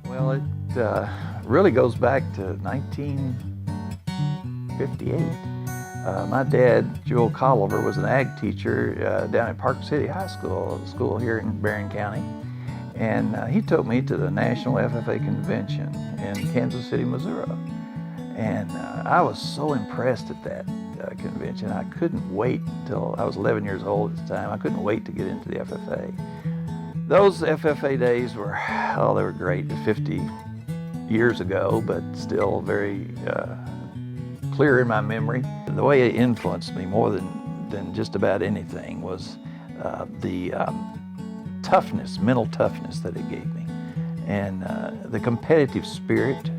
Well, it really goes back to 1958. My dad, Joel Colliver, was an ag teacher down at Park City High School here in Barron County. And he took me to the National FFA Convention in Kansas City, Missouri. And I was so impressed at that convention. I couldn't wait until I was 11 years old at the time. I couldn't wait to get into the FFA. Those FFA days were, oh, they were great. 50 years ago, but still very clear in my memory. The way it influenced me more than just about anything was the toughness, mental toughness that it gave me, and the competitive spirit.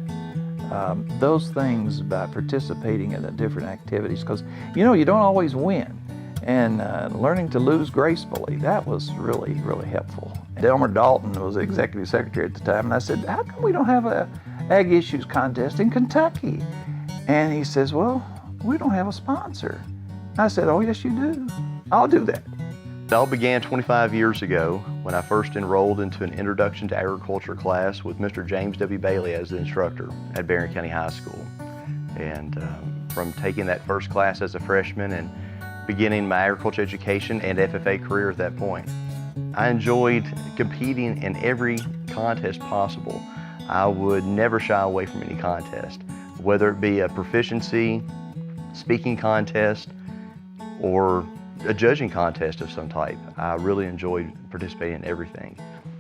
Those things by participating in the different activities, because you know you don't always win, and learning to lose gracefully, that was really, really helpful. Delmer Dalton was the executive secretary at the time, and I said, how come we don't have a Ag Issues contest in Kentucky? And he says, well, we don't have a sponsor. I said, oh yes you do, I'll do that. It all began 25 years ago when I first enrolled into an Introduction to Agriculture class with Mr. James W. Bailey as the instructor at Barron County High School. And from taking that first class as a freshman and beginning my agriculture education and FFA career at that point, I enjoyed competing in every contest possible. I would never shy away from any contest, whether it be a proficiency, speaking contest, or a judging contest of some type. I really enjoyed participating in everything.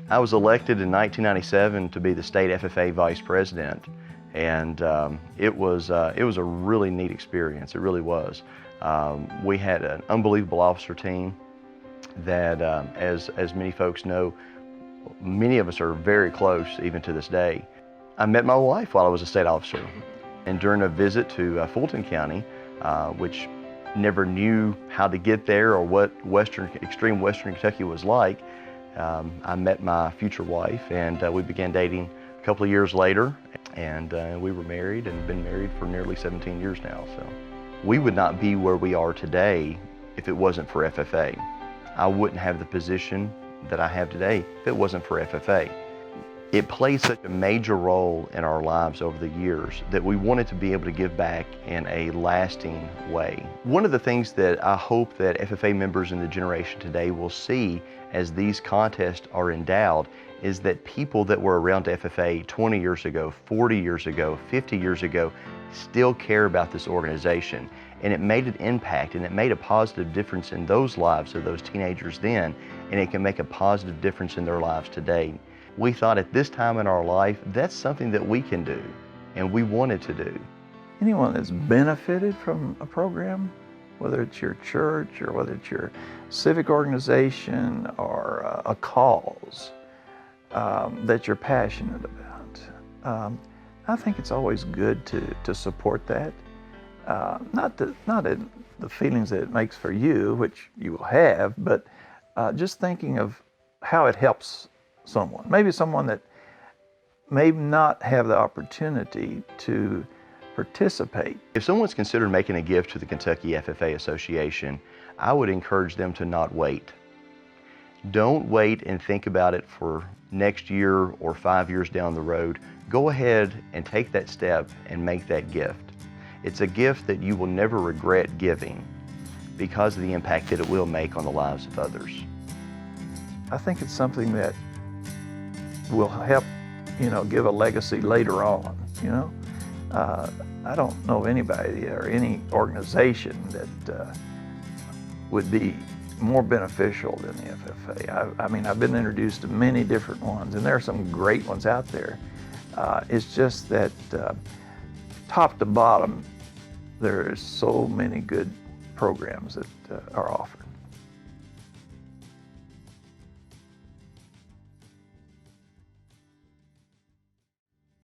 I was elected in 1997 to be the state FFA vice president, and it was a really neat experience. It really was. We had an unbelievable officer team that, as many folks know, many of us are very close even to this day. I met my wife while I was a state officer, and during a visit to Fulton County, which never knew how to get there or what extreme western Kentucky was like, I met my future wife, and we began dating a couple of years later, and we were married and been married for nearly 17 years now. So we would not be where we are today if it wasn't for FFA. I wouldn't have the position that I have today if it wasn't for FFA. It played such a major role in our lives over the years that we wanted to be able to give back in a lasting way. One of the things that I hope that FFA members in the generation today will see as these contests are endowed is that people that were around FFA 20 years ago, 40 years ago, 50 years ago still care about this organization. And it made an impact, and it made a positive difference in those lives of those teenagers then, and it can make a positive difference in their lives today. We thought at this time in our life, that's something that we can do, and we wanted to do. Anyone that's benefited from a program, whether it's your church or whether it's your civic organization or a cause that you're passionate about, I think it's always good to support that. Not in the feelings that it makes for you, which you will have, but just thinking of how it helps someone. Maybe someone that may not have the opportunity to participate. If someone's considered making a gift to the Kentucky FFA Association, I would encourage them to not wait. Don't wait and think about it for next year or 5 years down the road. Go ahead and take that step and make that gift. It's a gift that you will never regret giving because of the impact that it will make on the lives of others. I think it's something that will help, give a legacy later on, I don't know of anybody or any organization that would be more beneficial than the FFA. I mean, I've been introduced to many different ones, and there are some great ones out there. It's just that top to bottom, there are so many good programs that are offered.